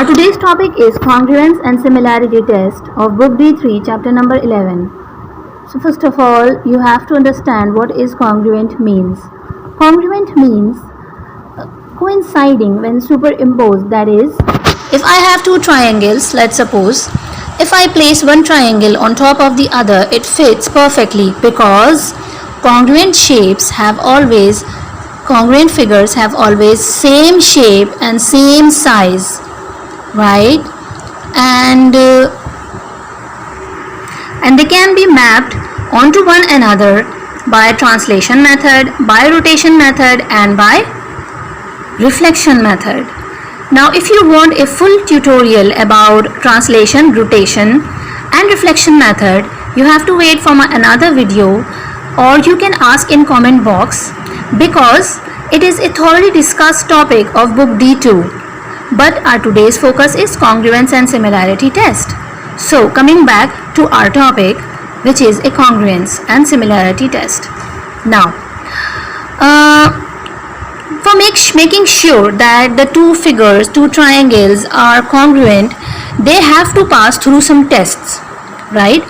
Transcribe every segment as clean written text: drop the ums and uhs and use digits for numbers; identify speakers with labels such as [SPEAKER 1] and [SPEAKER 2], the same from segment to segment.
[SPEAKER 1] Today's topic is congruence and similarity test of book D3 chapter number 11. So first of all, you have to understand what is congruent means. Congruent means coinciding when superimposed, that is, if I have two triangles, let's suppose, if I place one triangle on top of the other, it fits perfectly because congruent figures have always same shape and same size, right? And they can be mapped onto one another by translation method, by rotation method, and by reflection method. Now if you want a full tutorial about translation, rotation and reflection method, you have to wait for another video, or you can ask in comment box, because it is a thoroughly discussed topic of book D2. But our today's focus is congruence and similarity test. So coming back to our topic, which is a congruence and similarity test. Now, for making sure that the two triangles are congruent, they have to pass through some tests, right?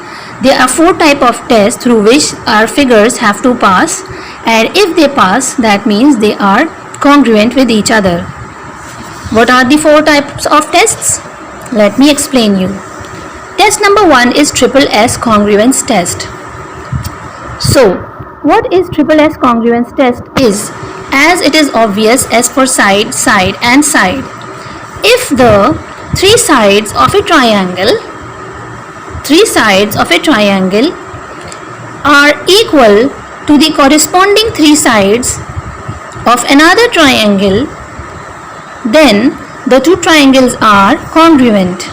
[SPEAKER 1] There are 4 types of tests through which our figures have to pass, and if they pass, that means they are congruent with each other. What are the 4 types of tests? Let me explain you. Test number 1 is triple S congruence test. So, what is triple S congruence test is, as it is obvious, S for side, side and side. If the 3 sides of a triangle are equal to the corresponding 3 sides of another triangle, then the 2 triangles are congruent.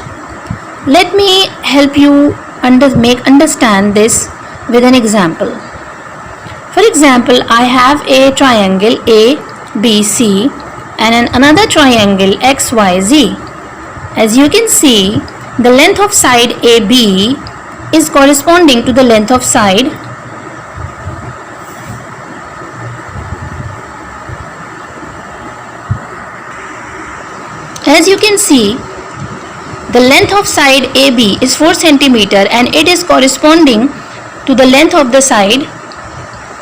[SPEAKER 1] Let me help you understand this with an example. For example, I have a triangle ABC and another triangle XYZ. As you can see, the length of side AB is corresponding to the length of side As you can see, the length of side AB is 4 cm and it is corresponding to the length of the side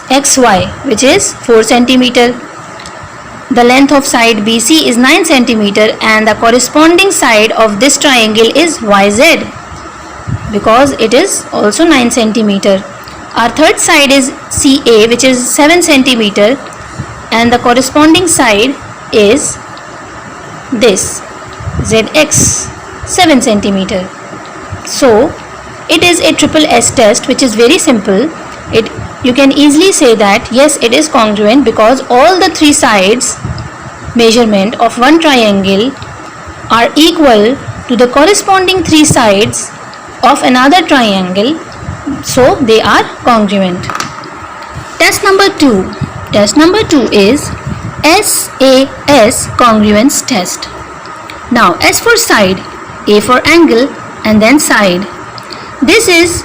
[SPEAKER 1] XY, which is 4 cm. The length of side BC is 9 cm and the corresponding side of this triangle is YZ, because it is also 9 cm. Our third side is CA, which is 7 cm, and the corresponding side is this ZX, 7 cm. So it is a triple S test, which is very simple. You can easily say that yes, it is congruent because all the 3 sides measurement of one triangle are equal to the corresponding 3 sides of another triangle, so they are congruent. Test number 2. Test number 2 is SAS congruence test. Now S for side, A for angle, and then side. This is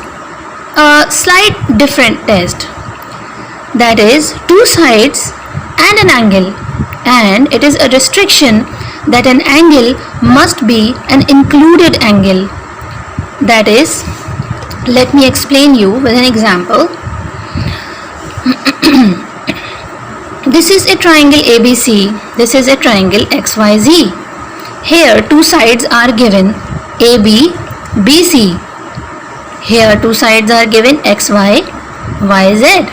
[SPEAKER 1] a slight different test. That is 2 sides and an angle, and it is a restriction that an angle must be an included angle. That is, let me explain you with an example. This is a triangle ABC, this is a triangle XYZ. Here 2 sides are given, AB, BC. Here 2 sides are given, XY, YZ.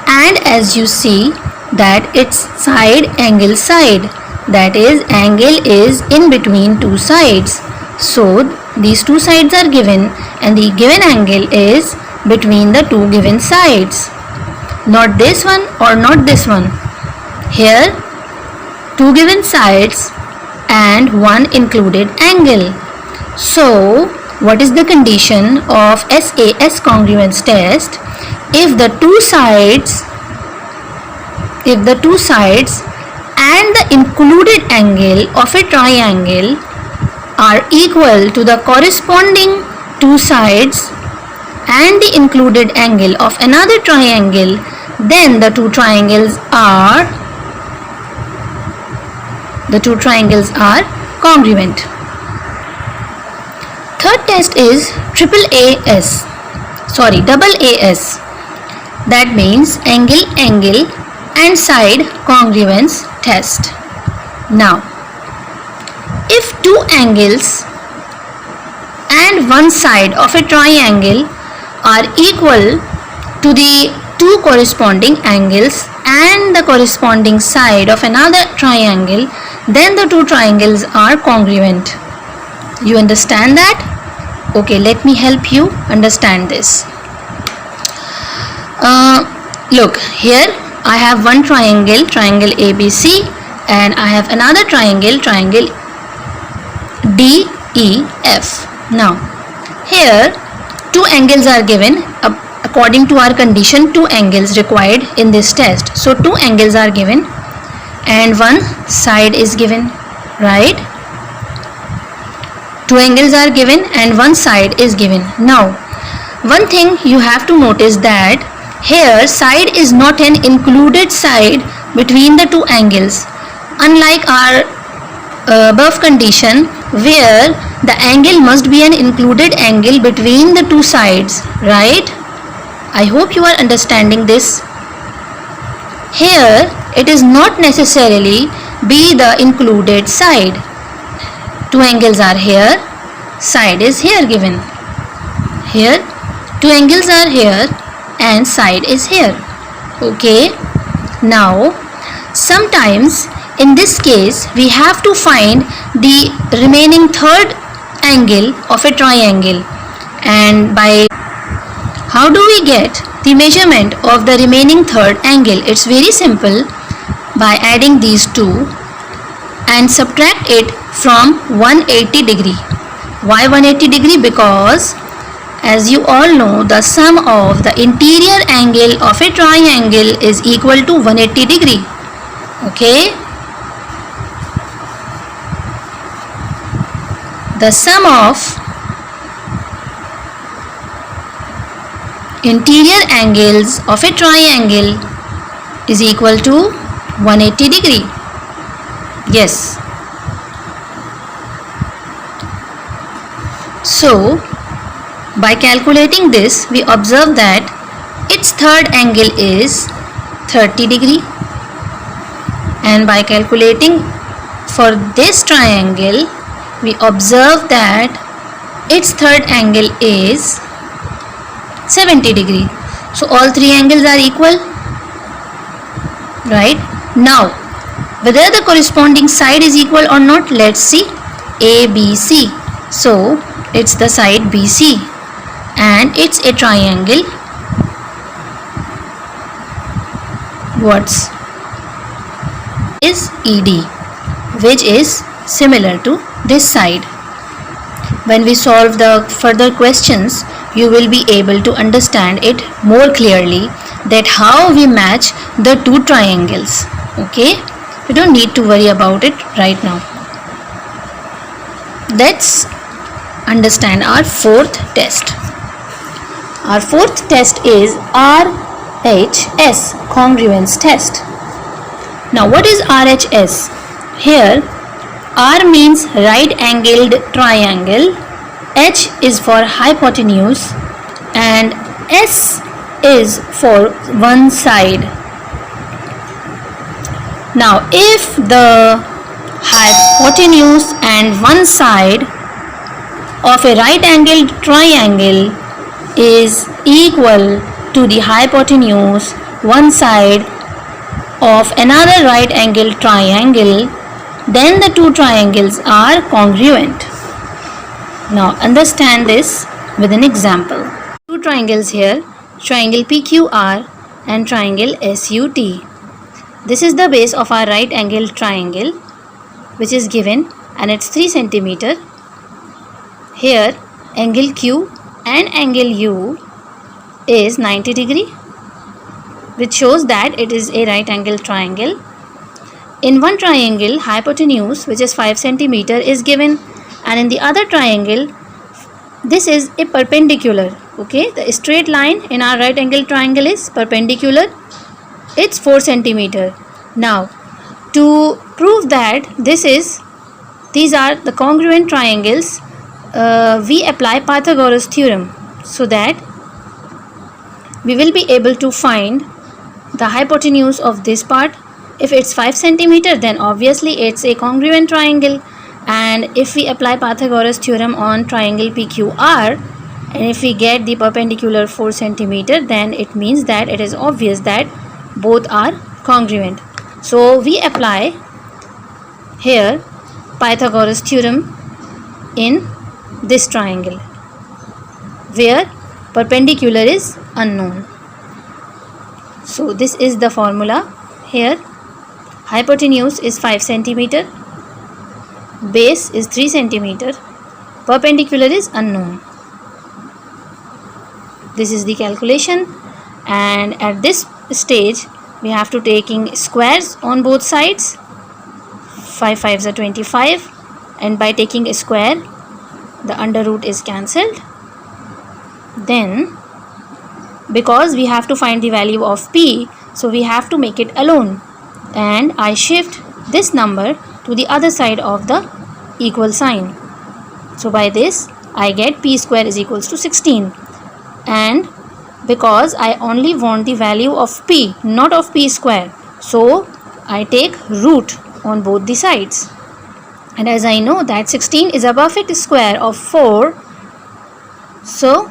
[SPEAKER 1] And as you see that it's side, angle, side. That is, angle is in between 2 sides. So these 2 sides are given and the given angle is between the 2 given sides. Not this one or not this one. Here 2 given sides and 1 included angle. So what is the condition of SAS congruence test? If the two sides and the included angle of a triangle are equal to the corresponding 2 sides and the included angle of another triangle, then the two triangles are congruent. Third test is double AS. That means angle and side congruence test. Now, if two angles and one side of a triangle are equal to the two corresponding angles and the corresponding side of another triangle, then the two triangles are congruent. You understand that? Okay, let me help you understand this. Look, here I have one triangle ABC, and I have another triangle DEF. Now, here two angles are given. According to our condition, two angles required in this test. So two angles are given and one side is given, right? Two angles are given and one side is given. Now, one thing you have to notice that here side is not an included side between the two angles, unlike our above condition where the angle must be an included angle between the two sides, right? I hope you are understanding this. Here it is not necessarily be the included side. Two angles are here, side is here given. Here two angles are here and side is here. Okay. Now, sometimes in this case we have to find the remaining third angle of a triangle, and by how do we get the measurement of the remaining third angle? It's very simple. By adding these two and subtract it from 180 degree. Why 180 degree? Because as you all know, the sum of the interior angle of a triangle is equal to 180 degree. Okay. The sum of interior angles of a triangle is equal to 180 degree. Yes. So, by calculating this, we observe that its third angle is 30 degree, and by calculating for this triangle, we observe that its third angle is 70 degree. So all three angles are equal, right? Now, whether the corresponding side is equal or not, let's see. ABC. So it's the side BC and it's a triangle. What's is ED, which is similar to this side. When we solve the further questions, you will be able to understand it more clearly, that how we match the two triangles. Okay, you don't need to worry about it right now. Let's understand our fourth test. Our fourth test is RHS, congruence test. Now what is RHS? Here R means right angled triangle, H is for hypotenuse, and S is for one side. Now if the hypotenuse and one side of a right angled triangle is equal to the hypotenuse one side of another right angled triangle, then the two triangles are congruent. Now understand this with an example. Two triangles here, triangle PQR and triangle SUT. This is the base of our right angled triangle, which is given, and it's 3 centimeter. Here angle Q and angle U is 90 degree, which shows that it is a right angled triangle. In one triangle, hypotenuse, which is 5 centimeter, is given, and in the other triangle, this is a perpendicular. Okay, the straight line in our right angled triangle is perpendicular. It's 4 centimeter. Now, to prove that this is these are the congruent triangles, we apply Pythagoras theorem so that we will be able to find the hypotenuse of this part. If it's 5 centimeter, then obviously it's a congruent triangle, and if we apply Pythagoras theorem on triangle PQR, and if we get the perpendicular 4 centimeter, then it means that it is obvious that both are congruent. So we apply here Pythagoras theorem in this triangle where perpendicular is unknown. So this is the formula here. Hypotenuse is 5 centimeter, base is 3 centimeter, perpendicular is unknown. This is the calculation, and at this stage we have to taking squares on both sides. 5 5s are 25, and by taking a square the under root is cancelled. Then because we have to find the value of p, so we have to make it alone, and I shift this number to the other side of the equal sign. So by this I get p square is equals to 16, and because I only want the value of p, not of p square, so I take root on both the sides, and as I know that 16 is a perfect square of 4, so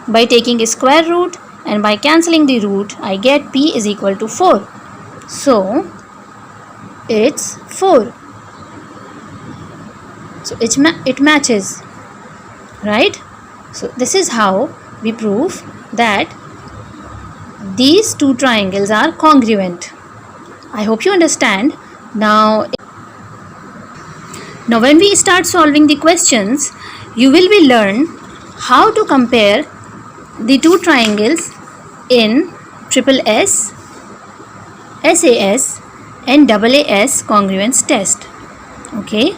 [SPEAKER 1] by taking a square root and by cancelling the root, I get p is equal to 4. So it's 4. So it matches, right? So this is how we prove that these two triangles are congruent. I hope you understand. Now when we start solving the questions, you will be learn how to compare the two triangles in SSS, SAS and AAS congruence test. Okay.